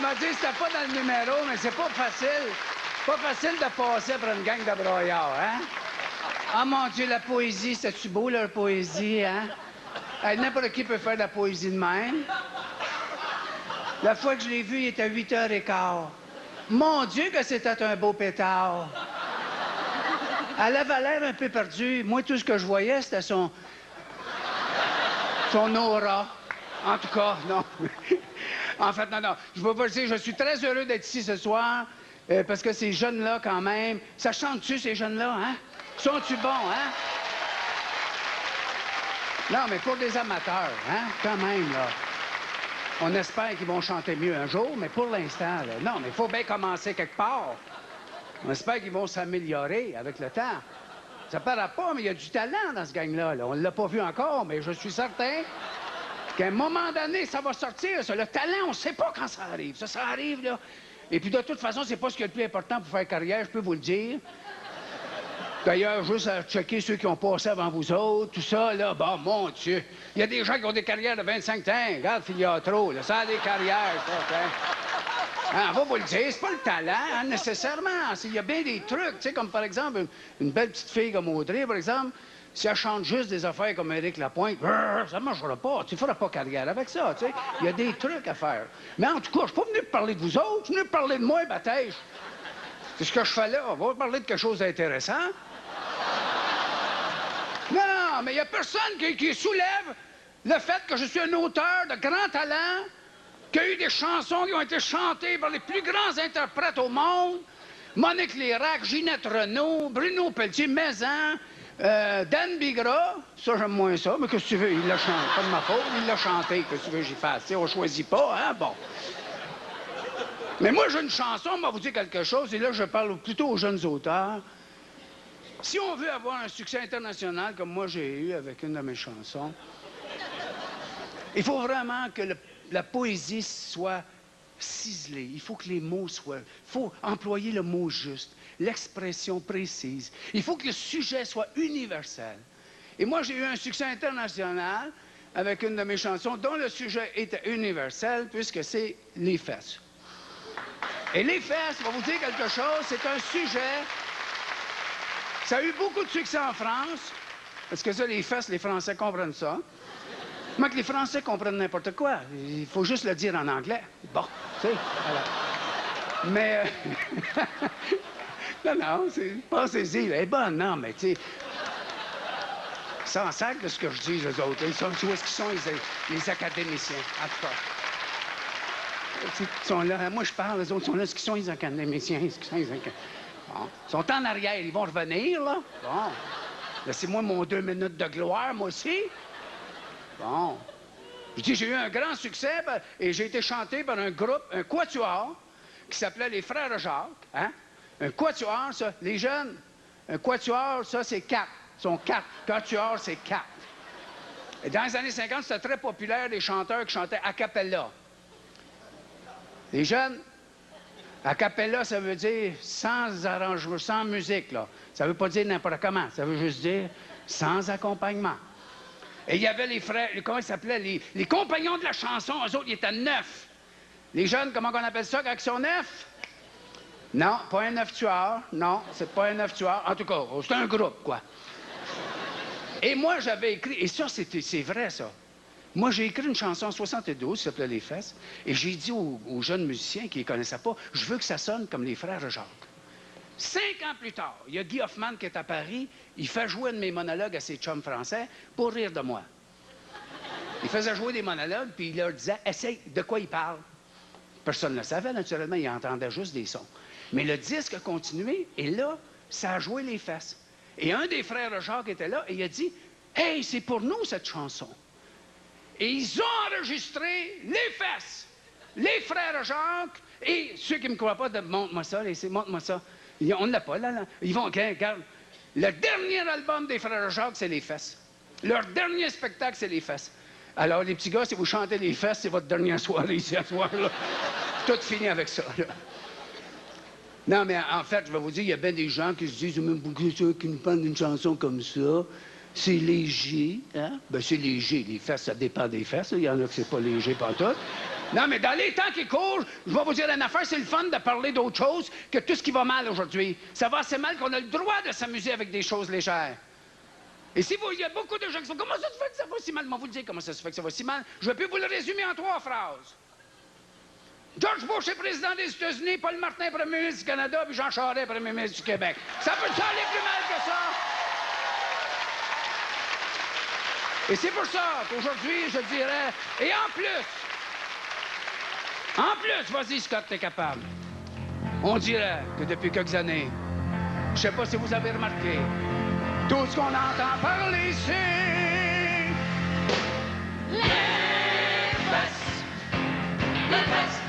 m'a dit que c'était pas dans le numéro, mais c'est pas facile. Pas facile de passer après une gang de broyards, hein? Ah, mon Dieu, la poésie, c'est-tu beau, leur poésie, hein? Hey, n'importe qui peut faire de la poésie de même. La fois que je l'ai vu, il était 8h15. Mon Dieu, que c'était un beau pétard. Elle avait l'air un peu perdue. Moi, tout ce que je voyais, c'était son aura. En tout cas, non. En fait, non. Je veux pas le dire, je suis très heureux d'être ici ce soir, parce que ces jeunes-là, quand même, ça chante-tu, ces jeunes-là, hein? Sont-tu bons, hein? Non, mais pour des amateurs, hein? Quand même, là. On espère qu'ils vont chanter mieux un jour, mais pour l'instant, là, non, mais il faut bien commencer quelque part. On espère qu'ils vont s'améliorer avec le temps. Ça paraît pas, mais il y a du talent dans ce gang-là. Là. On ne l'a pas vu encore, mais je suis certain qu'à un moment donné, ça va sortir. Ça. Le talent, on ne sait pas quand ça arrive. Ça arrive, là. Et puis, de toute façon, c'est pas ce qui est le plus important pour faire carrière, je peux vous le dire. D'ailleurs, juste à checker ceux qui ont passé avant vous autres, tout ça, là, bon, mon Dieu. Il y a des gens qui ont des carrières de 25 ans. Regarde, Filiatro, là, ça a des carrières, ça, hein? On va vous le dire, c'est pas le talent, hein, nécessairement. Il y a bien des trucs, tu sais, comme par exemple, une belle petite fille comme Audrey, par exemple, si elle chante juste des affaires comme Éric Lapointe, ça ne marchera pas. Tu ne feras pas carrière avec ça, tu sais. Il y a des trucs à faire. Mais en tout cas, je ne suis pas venu parler de vous autres, je suis venu parler de moi, Batèche. C'est ce que je fais là. On va parler de quelque chose d'intéressant. Non, mais il n'y a personne qui soulève le fait que je suis un auteur de grand talent, qu'il y a eu des chansons qui ont été chantées par les plus grands interprètes au monde. Monique Lérac, Ginette Renault, Bruno Pelletier, Maison, Dan Bigra. Ça, j'aime moins ça, mais qu'est-ce que tu veux? Il l'a chanté. Pas de ma faute, il l'a chanté. Qu'est-ce que tu veux que j'y fasse? T'sais, on choisit pas, hein? Bon. Mais moi, j'ai une chanson, on va vous dire quelque chose, et là, je parle plutôt aux jeunes auteurs. Si on veut avoir un succès international, comme moi j'ai eu avec une de mes chansons, il faut vraiment que la poésie soit ciselée. Il faut que les mots soient... Il faut employer le mot juste, l'expression précise. Il faut que le sujet soit universel. Et moi, j'ai eu un succès international avec une de mes chansons dont le sujet était universel, puisque c'est les fesses. Et les fesses, je vais vous dire quelque chose, c'est un sujet... Ça a eu beaucoup de succès en France, parce que ça, les fesses, les Français comprennent ça. Moi, que les Français comprennent n'importe quoi. Il faut juste le dire en anglais. Bon, tu sais, voilà. Mais... non, pensez-y, elle est bonne, non, mais tu sais... Sans sac de ce que je dis, eux autres. Ils sont, où est-ce qu'ils sont, les académiciens, en tout cas. Ils sont là, moi je parle, les autres sont là, est-ce qu'ils sont les académiciens? Est-ce qu'ils sont les académiciens? Bon. Ils sont en arrière, ils vont revenir, là. Bon. Laissez-moi mon 2 minutes de gloire, moi aussi. Bon. Je dis, j'ai eu un grand succès et j'ai été chanté par un groupe, un quatuor, qui s'appelait les Frères Jacques. Hein? Un quatuor, ça, les jeunes, un quatuor, ça, c'est 4. Ils sont 4. Quatuor, c'est 4. Et dans les années 50, c'était très populaire, les chanteurs qui chantaient a cappella. Les jeunes, a cappella, ça veut dire sans arrangement, sans musique, là. Ça veut pas dire n'importe comment. Ça veut juste dire sans accompagnement. Et il y avait les frères, comment ils s'appelaient? Les compagnons de la chanson, eux autres, ils étaient 9. Les jeunes, comment on appelle ça quand ils sont 9? Non, pas un 9 tueur. Non, c'est pas un 9 tueur. En tout cas, c'est un groupe, quoi. Et moi, j'avais écrit, et ça, c'est vrai, ça. Moi, j'ai écrit une chanson en 72 qui s'appelait Les Fesses, et j'ai dit aux jeunes musiciens qui ne connaissaient pas, je veux que ça sonne comme les Frères Jacques. 5 ans plus tard, il y a Guy Hoffman qui est à Paris, il fait jouer un de mes monologues à ses chums français pour rire de moi. Il faisait jouer des monologues, puis il leur disait, essaye, de quoi il parle? Personne ne le savait, naturellement, il entendait juste des sons. Mais le disque a continué, et là, ça a joué Les Fesses. Et un des Frères Jacques était là, et il a dit, hey, c'est pour nous, cette chanson. Et ils ont enregistré Les Fesses, les Frères Jacques, et ceux qui ne me croient pas, montre-moi ça, montre-moi ça. On ne l'a pas, là. Ils vont, regarde, le dernier album des Frères Jacques, c'est Les Fesses. Leur dernier spectacle, c'est Les Fesses. Alors, les petits gars, si vous chantez Les Fesses, c'est votre dernière soirée ici, à soir, là. Tout fini avec ça, là. Non, mais en fait, je vais vous dire, il y a bien des gens qui se disent, même pour ceux qui nous parlent d'une chanson comme ça, c'est léger, hein? Ben, c'est léger. Les fesses, ça dépend des fesses. Il y en a que c'est pas léger pantoute. Non, mais dans les temps qui courent, je vais vous dire une affaire, c'est le fun de parler d'autre chose que tout ce qui va mal aujourd'hui. Ça va assez mal qu'on a le droit de s'amuser avec des choses légères. Et si vous, il y a beaucoup de gens qui sont comment ça se fait que ça va si mal? Moi, vous le dire comment ça se fait que ça va si mal. Je vais plus vous le résumer en 3 phrases. George Bush est président des États-Unis, Paul Martin, premier ministre du Canada, puis Jean Charest, premier ministre du Québec. Ça peut aller plus mal que ça? Et c'est pour ça qu'aujourd'hui, je dirais, et en plus, vas-y Scott, t'es capable. On dirait que depuis quelques années, je sais pas si vous avez remarqué, tout ce qu'on entend parler, c'est... Les fesses, les fesses,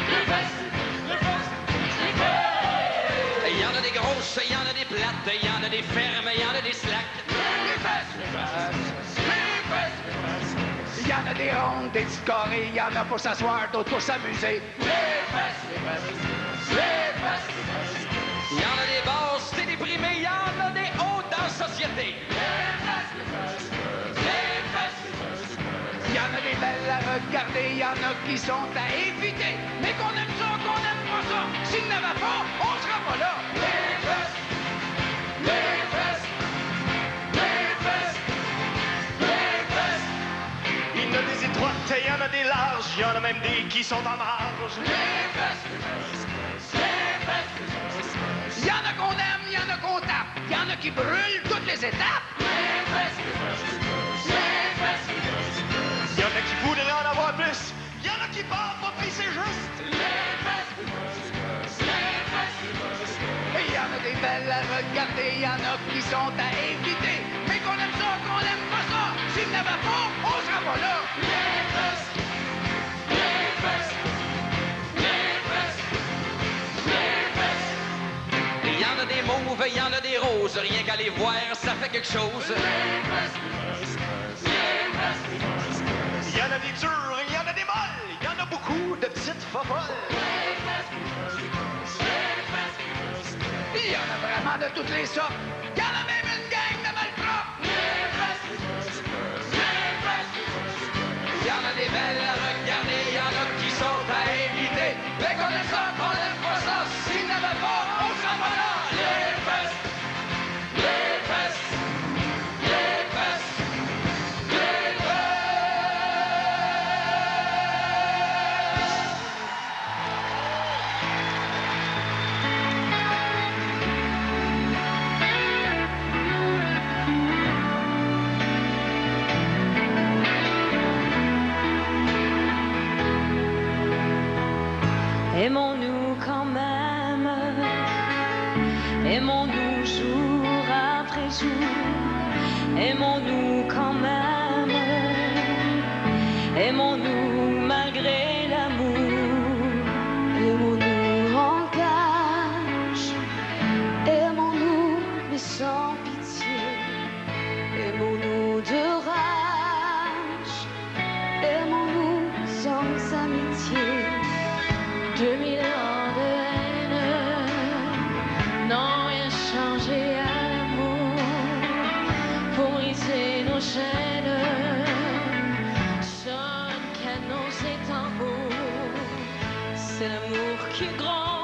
les fesses, les fesses, les fesses. Il y en a des grosses, il y en a des plates, il y en a des fermes, il y en a des slacks. Les fesses, les fesses, les fesses, les fesses. Il y en a des rondes, des petits carrés, il y en a pour s'asseoir, d'autres pour s'amuser. Les fesses, les fesses, les fesses, les fesses. Il y en a des basses, des déprimés, il y en a des hauts dans la société. Les fesses, les fesses, les fesses, les fesses. Il y en a des belles à regarder, il y en a qui sont à éviter. Mais qu'on aime ça, qu'on aime pas ça, s'il n'y en avait pas, on sera pas là. Les fesses, les fesses, les fesses, les fesses. Il y en a des étroites, il y en a des larges, il y en a même des qui sont en marge. Les fesses, les fesses, les fesses, les fesses. Il y en a qu'on aime, il y en a qu'on tape. Il y en a qui brûlent toutes les étapes. Les fesses, les fesses, les fesses, les fesses. Il y en a qui voudraient en avoir plus, il y en a qui parlent pas, puis c'est juste. Les fesses, les fesses, les fesses, les fesses. Et il y en a des belles à regarder, il y en a qui sont à éviter. Mais qu'on aime ça, qu'on aime pas ça, s'il n'y avait pas, on sera pas là. Les fesses, les fesses, les fesses, les fesses. Il y en a des mauves, il y en a des roses, rien qu'à les voir, ça fait quelque chose. Les fesses, les fesses, les fesses, les fesses. Il y en a des dures, il y en a des molles, il y en a beaucoup de petites fofolles. Les fesses, les fesses, les fesses, les fesses. Il y en a vraiment de toutes les sortes. Il y en a même une gang de malpropres. Les fesses, les fesses, les fesses, les fesses. Il y en a des belles à regarder, il y en a qui sont à éviter. Mais qu'on aime ça, qu'on aime pas ça, s'il n'y avait pas, on s'en va là. Les fesses, les fesses, les fesses, les fesses. Aimons-nous quand même, aimons-nous jour après jour, aimons-nous quand même, aimons-nous malgré l'amour, aimons-nous en cage, aimons-nous mais sans pitié, aimons-nous de rage, aimons-nous sans amitié. 2000 ans de haine n'ont rien changé à l'amour pour briser nos chaînes. Sonne canon, c'est tambour, c'est l'amour qui gronde.